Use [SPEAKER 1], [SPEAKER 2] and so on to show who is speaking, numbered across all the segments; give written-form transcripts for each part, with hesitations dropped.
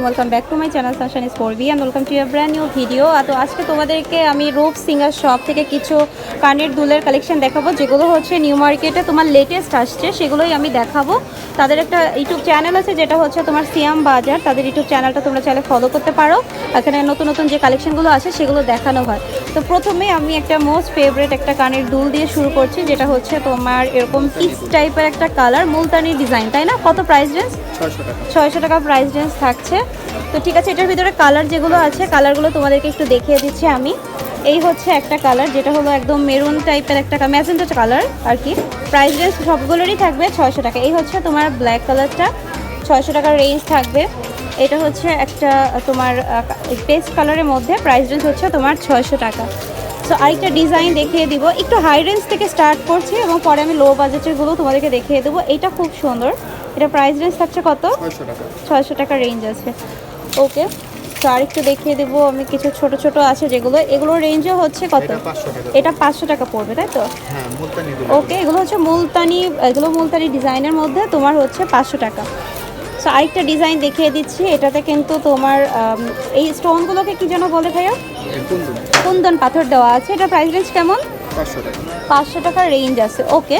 [SPEAKER 1] Welcome back to my channel sunshine is for B and welcome to your brand new video. তো আজকে তোমাদেরকে আমি রূপ singer shop থেকে কিছু কানের দুলের কালেকশন দেখাবো, যেগুলো হচ্ছে নিউ মার্কেটে তোমার লেটেস্ট আসছে, সেগুলোই আমি দেখাবো। তাদের একটা ইউটিউব চ্যানেল আছে যেটা হচ্ছে তোমার সিয়াম বাজার, তাদের ইউটিউব চ্যানেলটা তোমরা চাইলে ফলো করতে পারো। এখানে নতুন নতুন যে কালেকশনগুলো আছে সেগুলো দেখানো হয়। তো প্রথমে আমি একটা মোস্ট ফেভারিট একটা কানের দুল দিয়ে শুরু করছি, যেটা হচ্ছে তোমার এরকম পিচ টাইপের একটা কালার, মুলতানি ডিজাইন, তাই না? কত প্রাইস রেঞ্জ? 600 টাকা প্রাইস রেঞ্জ থাকছে। তো ঠিক আছে, এটার ভিতরে কালার যেগুলো আছে কালারগুলো তোমাদেরকে একটু দেখিয়ে দিচ্ছি আমি। এই হচ্ছে একটা কালার, যেটা হলো একদম মেরুন টাইপের একটা ম্যাজেন্টা কালার আর কি। প্রাইস রেঞ্জ সবগুলোরই থাকবে 600 টাকা। এই হচ্ছে তোমার ব্ল্যাক কালারটা, 600 টাকার রেঞ্জ থাকবে। এটা হচ্ছে একটা তোমার পেস্ট কালারের মধ্যে, প্রাইস রেঞ্জ হচ্ছে তোমার 600 টাকা। সো আরেকটা ডিজাইন দেখিয়ে দিব, একটু হাই রেঞ্জ থেকে স্টার্ট করছি এবং পরে আমি লো বাজেটেরগুলো তোমাদেরকে দেখিয়ে দেবো। এটা খুব সুন্দর, এটা প্রাইস রেঞ্জ থাকছে কত? 600 টাকা রেঞ্জ আছে। ওকে, তো আরেকটু দেখিয়ে দেবো আমি, কিছু ছোট ছোট আছে যেগুলো, এগুলোর রেঞ্জও হচ্ছে কত? এটা 500 টাকা পড়বে, তাই তো? ওকে, এগুলো হচ্ছে মুলতানি, এগুলো মুলতানি ডিজাইনের মধ্যে তোমার হচ্ছে 500 টাকা। সো আরেকটা ডিজাইন দেখিয়ে দিচ্ছি, এটাতে কিন্তু তোমার এই স্টোনগুলোকে কি যেন বলে ভাইয়া? কুন্দন পাথর দেওয়া আছে। এটা প্রাইস রেঞ্জ কেমন? 500 টাকার রেঞ্জ আছে। ওকে,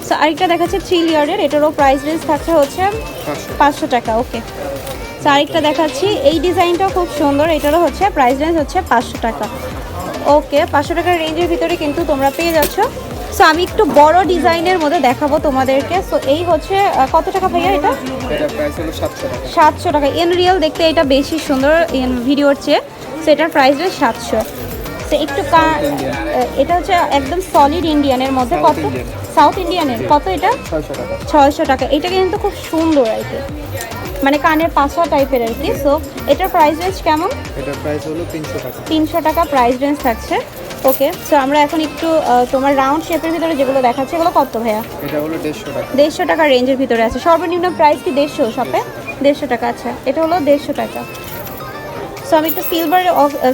[SPEAKER 1] সো আরেকটা দেখাচ্ছে 3 লেয়ারের, এটারও প্রাইস রেঞ্জ থাকছে হচ্ছে 500 টাকা। ওকে, সো আরেকটা দেখাচ্ছি, এই ডিজাইনটাও খুব সুন্দর, এটারও হচ্ছে প্রাইস রেঞ্জ হচ্ছে 500 টাকা। ওকে, 500 টাকার রেঞ্জের ভিতরে কিন্তু তোমরা পেয়ে যাচ্ছ। সো আমি একটু বড় ডিজাইনের মধ্যে দেখাবো তোমাদেরকে। সো এই হচ্ছে কত টাকা ভাইয়া? এটা
[SPEAKER 2] প্রাইস হলো
[SPEAKER 1] 700 টাকা। ইন রিয়েল দেখতে এটা বেশি সুন্দর ইন ভিডিওর চেয়ে। সো এটার প্রাইস হচ্ছে 700। সো একটু এটা হচ্ছে একদম সলিড ইন্ডিয়ানের মধ্যে। কত? সাউথ ইন্ডিয়ানের কত? এটা 600 টাকা। এটা কিন্তু খুব সুন্দর আর কি, মানে কানের পাশা টাইপের আর কি। সো এটার প্রাইস রেঞ্জ কেমন?
[SPEAKER 2] এটার প্রাইস হলো 300 টাকা।
[SPEAKER 1] 300 টাকা প্রাইস রেঞ্জ থাকছে। ওকে, সো আমরা এখন একটু তোমার রাউন্ড শেপের ভিতরে যেগুলো দেখাচ্ছে, এগুলো কত ভাইয়া?
[SPEAKER 2] এটা হলো 150 টাকা।
[SPEAKER 1] 150 টাকা রেঞ্জের ভিতরে আছে। সর্বনিম্ন প্রাইস কি 150 শপে? 150 টাকা। আচ্ছা, এটা হলো 150 টাকা। সো আমি একটু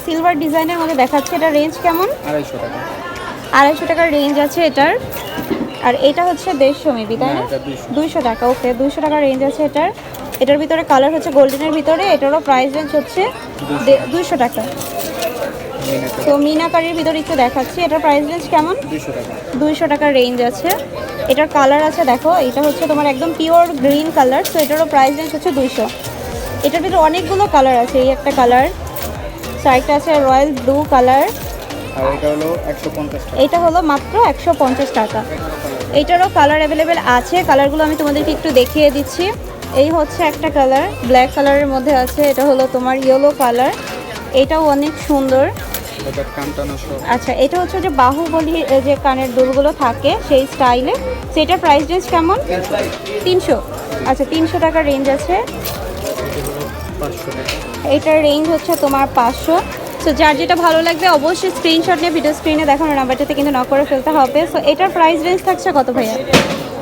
[SPEAKER 1] সিলভার ডিজাইনের মধ্যে দেখাচ্ছি, এটা রেঞ্জ কেমন?
[SPEAKER 2] 250 টাকা।
[SPEAKER 1] 250 টাকার রেঞ্জ আছে এটার। আর এটা হচ্ছে 150 মেবি, তাই না? 200 টাকা। ওকে, 200 টাকার রেঞ্জ আছে এটার। এটার ভিতরে কালার হচ্ছে গোল্ডেনের ভিতরে, এটারও প্রাইস রেঞ্জ হচ্ছে 200 টাকা। তো মিনাকারির ভিতরে একটু দেখাচ্ছি, এটার প্রাইস রেঞ্জ কেমন?
[SPEAKER 2] 200 টাকা।
[SPEAKER 1] 200 টাকার রেঞ্জ আছে। এটার কালার আছে দেখো, এটা হচ্ছে তোমার একদম পিওর গ্রিন কালার। তো এটারও প্রাইস রেঞ্জ হচ্ছে 200। এটার ভিতরে অনেকগুলো কালার আছে, এই একটা কালার, সাইডটা আছে রয়্যাল ব্লু কালার,
[SPEAKER 2] আর এটা হলো 150 টাকা।
[SPEAKER 1] এটা হলো মাত্র 150 টাকা। এইটারও কালার অ্যাভেলেবেল আছে, কালারগুলো আমি তোমাদেরকে একটু দেখিয়ে দিচ্ছি। এই হচ্ছে একটা কালার, ব্ল্যাক কালারের মধ্যে আছে, এটা হলো তোমার ইয়েলো কালার, এটাও অনেক সুন্দর।
[SPEAKER 2] এটা কানটানো সহ।
[SPEAKER 1] আচ্ছা, এটা হচ্ছে যে বাহুবলী যে কানের দুলগুলো থাকে সেই স্টাইলে। সেটার প্রাইস রেঞ্জ কেমন? 300। আচ্ছা, 300 টাকার রেঞ্জ আছে।
[SPEAKER 2] এটা হলো 500 টাকা।
[SPEAKER 1] এটার রেঞ্জ হচ্ছে তোমার 500। সো যার যেটা ভালো লাগবে অবশ্যই স্ক্রিনশট নিয়ে ভিডিও স্ক্রিনে দেখানো নাম্বারটাতে কিন্তু নক করে ফেলতে হবে। সো এটার প্রাইস রেঞ্জ থাকছে কত ভাইয়া?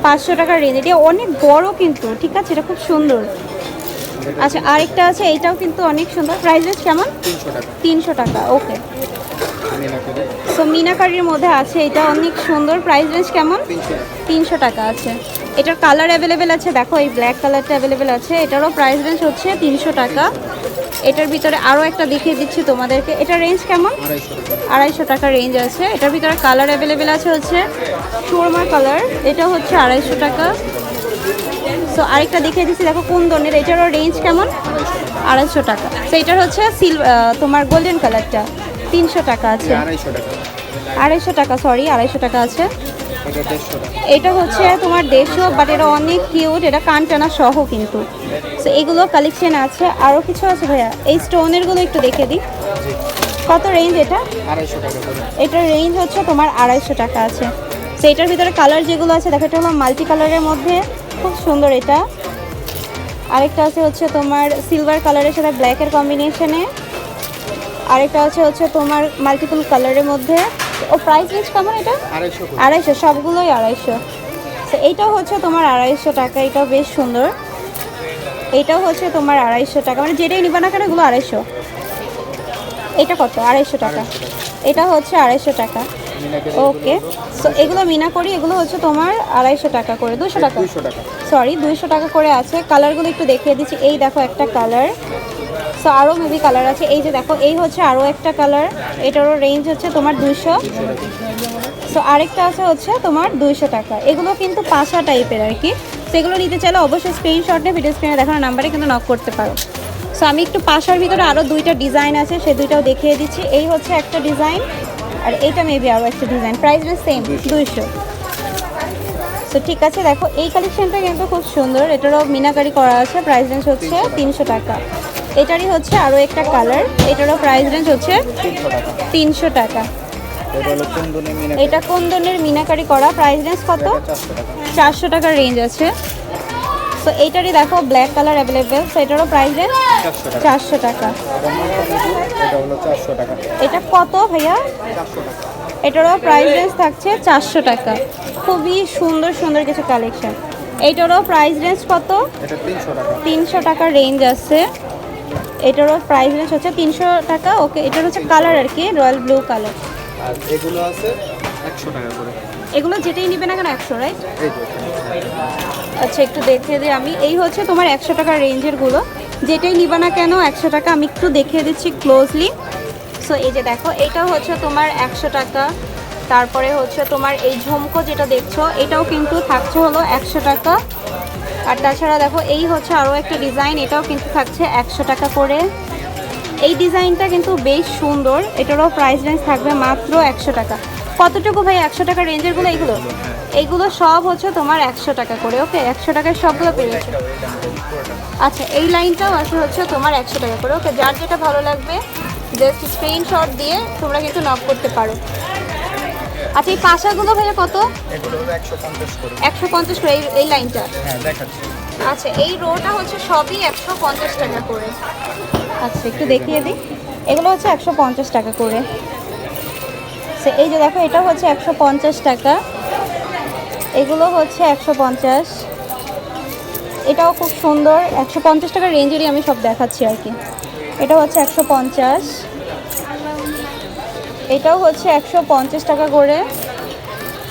[SPEAKER 1] 500 টাকার রেঞ্জ। এটা অনেক বড় কিন্তু, ঠিক আছে, এটা খুব সুন্দর। আচ্ছা, আরেকটা আছে, এইটাও কিন্তু অনেক সুন্দর। প্রাইস রেঞ্জ কেমন?
[SPEAKER 2] 300 টাকা।
[SPEAKER 1] 300 টাকা। ওকে,
[SPEAKER 2] মিনাকারি
[SPEAKER 1] সো মিনাকারির মধ্যে আছে, এটা অনেক সুন্দর। প্রাইস রেঞ্জ কেমন?
[SPEAKER 2] 300
[SPEAKER 1] 300
[SPEAKER 2] টাকা।
[SPEAKER 1] টাকা আছে। এটার কালার অ্যাভেলেবেল আছে, দেখো এই ব্ল্যাক কালারটা অ্যাভেলেবেল আছে, এটারও প্রাইস রেঞ্জ হচ্ছে 300 টাকা। এটার ভিতরে আরও একটা দেখিয়ে দিচ্ছি তোমাদেরকে, এটার রেঞ্জ কেমন?
[SPEAKER 2] 250 টাকা।
[SPEAKER 1] 250 টাকা রেঞ্জ আছে। এটার ভিতরে কালার অ্যাভেলেবেল আছে হচ্ছে সুরমা কালার, এটা হচ্ছে 250 টাকা। সো আরেকটা দেখিয়ে দিচ্ছি, দেখো কুন্দনের, এটারও রেঞ্জ কেমন? 250 টাকা। সো এটার হচ্ছে তোমার গোল্ডেন কালারটা 300 টাকা আছে।
[SPEAKER 2] 250 টাকা।
[SPEAKER 1] 250 টাকা, সরি, 250 টাকা আছে।
[SPEAKER 2] এটা 150 টাকা।
[SPEAKER 1] এটা হচ্ছে তোমার 150, বাট এটা অনেক কিউট, এটা কান টানা সহ কিন্তু। সো এগুলো কালেকশন আছে, আরও কিছু আছে ভাইয়া। এই স্টোনেরগুলো একটু দেখে দিই, কত রেঞ্জ এটা?
[SPEAKER 2] 250 টাকা করে।
[SPEAKER 1] এটার রেঞ্জ হচ্ছে তোমার 250 টাকা আছে। সো এটার ভিতরে কালার যেগুলো আছে দেখো, এটা হলো মাল্টি কালারের মধ্যে, খুব সুন্দর এটা। আরেকটা আছে হচ্ছে তোমার সিলভার কালারের সাথে ব্ল্যাকের কম্বিনেশনে, আরেকটা হচ্ছে তোমার মাল্টিপল কালারের মধ্যে। ও প্রাইস রেঞ্জ কেমন এটা?
[SPEAKER 2] 250 করে।
[SPEAKER 1] 250, সবগুলোই 250। তো এইটাও হচ্ছে তোমার 250 টাকা, এটাও বেশ সুন্দর। এটাও হচ্ছে তোমার 250 টাকা, মানে যেটাই নিবা না কেন এগুলো 250। এটা কত? 250 টাকা। এটা হচ্ছে 250 টাকা।
[SPEAKER 2] মিনাকারি
[SPEAKER 1] ওকে, সো এগুলো মিনাকরি, এগুলো হচ্ছে তোমার 250 টাকা করে, 200 টাকা,
[SPEAKER 2] 200 টাকা।
[SPEAKER 1] সরি 200 টাকা করে আছে। কালারগুলো একটু দেখিয়ে দিচ্ছি, এই দেখো একটা কালার, সো আরও মেবি কালার আছে। এই যে দেখো, এই হচ্ছে আরও একটা কালার, এটারও রেঞ্জ হচ্ছে তোমার 200। সো আরেকটা আছে হচ্ছে তোমার 200 টাকা। এগুলো কিন্তু পাশা টাইপের আর কি। সেগুলো নিতে চাইলে অবশ্যই স্ক্রিনশট নিয়ে ভিডিও স্ক্রিনে দেখানো নাম্বারে কিন্তু নক করতে পারো। সো আমি একটু পাশার ভিতরে আরও দুইটা ডিজাইন আছে, সেই দুইটাও দেখিয়ে দিচ্ছি। এই হচ্ছে একটা ডিজাইন, আর এইটা মেবি আরও একটা ডিজাইন। Price same 200। সো ঠিক আছে, দেখো এই কালেকশনটা কিন্তু খুব সুন্দর, এটারও মিনাকারি করা আছে। প্রাইস রেঞ্জ হচ্ছে 300 টাকা। এটারই হচ্ছে আরও একটা কালার, এটারও প্রাইস রেঞ্জ হচ্ছে 300 টাকা। এটা কুন্দনের মিনাকারি করা, প্রাইস রেঞ্জ কত? 400 টাকার রেঞ্জ আছে। তো এইটারই দেখো ব্ল্যাক কালার অ্যাভেলেবেল, তো এটারও প্রাইস রেঞ্জ 400 টাকা। এটা কত ভাইয়া? এটারও প্রাইস রেঞ্জ থাকছে 400 টাকা। খুবই সুন্দর সুন্দর কিছু কালেকশন। এইটারও প্রাইস রেঞ্জ কত? 300 টাকার রেঞ্জ আছে। এটারও প্রাইস রেঞ্জ হচ্ছে 300 টাকা। ওকে, এটার হচ্ছে কালার আর কি রয়্যাল ব্লু কালার।
[SPEAKER 2] আর এগুলো আছে 100 টাকা করে।
[SPEAKER 1] এগুলো যেটাই নিবে না কেন 100, রাইট? আচ্ছা, একটু দেখে দিই আমি। এই হচ্ছে তোমার 100 টাকার রেঞ্জের গুলো, যেটাই নিবে না কেন 100 টাকা। আমি একটু দেখিয়ে দিচ্ছি ক্লোজলি। সো এই যে দেখো, এইটাও হচ্ছে তোমার 100 টাকা। তারপরে হচ্ছে তোমার এই ঝুমকো যেটা দেখছো, এটাও কিন্তু থাকছে হলো 100 টাকা। আর তাছাড়া দেখো, এই হচ্ছে আরও একটা ডিজাইন, এটাও কিন্তু থাকছে 100 টাকা করে। এই ডিজাইনটা কিন্তু বেশ সুন্দর, এটারও প্রাইস রেঞ্জ থাকবে মাত্র 100 টাকা। কতটুকু ভাই 100 টাকা রেঞ্জেরগুলো? এইগুলো সব হচ্ছে তোমার 100 টাকা করে। ওকে, 100 টাকায় সবগুলো পেয়ে যাচ্ছে। আচ্ছা, এই লাইনটাও আসলে হচ্ছে তোমার 100 টাকা করে। ওকে, যার যেটা ভালো লাগবে জাস্ট স্ক্রিনশট দিয়ে তোমরা কিন্তু নক করতে পারো। আচ্ছা, এই পাশাগুলো ভাইয়া কত? 150 করে এই লাইনটা। আচ্ছা, এই রোটা হচ্ছে সবই 150 টাকা করে। আচ্ছা, একটু দেখিয়ে দিই। এগুলো হচ্ছে 150 টাকা করে। সে এই যে দেখো, এটা হচ্ছে 150 টাকা, এগুলো হচ্ছে 150। এটাও খুব সুন্দর, 150 টাকার রেঞ্জেরই আমি সব দেখাচ্ছি আর কি। এটা হচ্ছে 150, এটাও হচ্ছে 150 টাকা করে।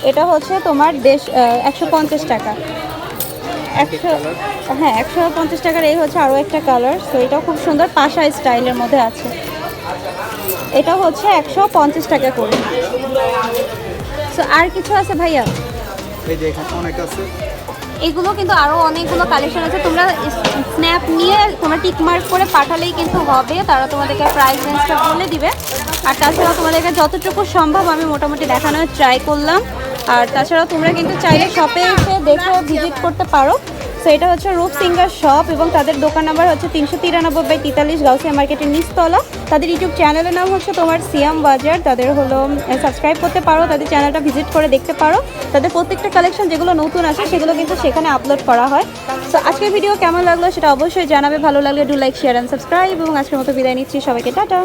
[SPEAKER 1] এটা হচ্ছে তোমার 150 টাকা। 150 টাকার। এই হচ্ছে আরও একটা কালার। তো এটাও খুব সুন্দর, পাশা স্টাইলের মধ্যে আছে। এটা হচ্ছে 150 টাকা করে। সো আর কিছু আছে ভাইয়া? এগুলো কিন্তু আরও অনেকগুলো কালেকশন আছে। তোমরা স্ন্যাপ নিয়ে তোমরা টিক মার্ক করে পাঠালেই কিন্তু হবে, তারা তোমাদেরকে প্রাইস রেঞ্জটা বলে দিবে। আর তাছাড়াও তোমাদেরকে যতটুকু সম্ভব আমি মোটামুটি দেখানোর ট্রাই করলাম। আর তাছাড়াও তোমরা কিন্তু চাইলে শপে এসে দেখে ভিজিট করতে পারো। সো এটা হচ্ছে রূপ সিঙ্গার শপ, এবং তাদের দোকান নাম্বার হচ্ছে 393/43 গাউসিয়া মার্কেটের নিচতলা। তাদের ইউটিউব চ্যানেলের নাম হচ্ছে তোমার সিয়াম বাজার। তাদের হলো সাবস্ক্রাইব করতে পারো, তাদের চ্যানেলটা ভিজিট করে দেখতে পারো। তাদের প্রত্যেকটা কালেকশন যেগুলো নতুন আসে সেগুলো কিন্তু সেখানে আপলোড করা হয়। সো আজকের ভিডিও কেমন লাগলো সেটা অবশ্যই জানাবে। ভালো লাগলে do like, share and subscribe. এবং আজকের মতো বিদায় নিচ্ছি, সবাইকে টাটা।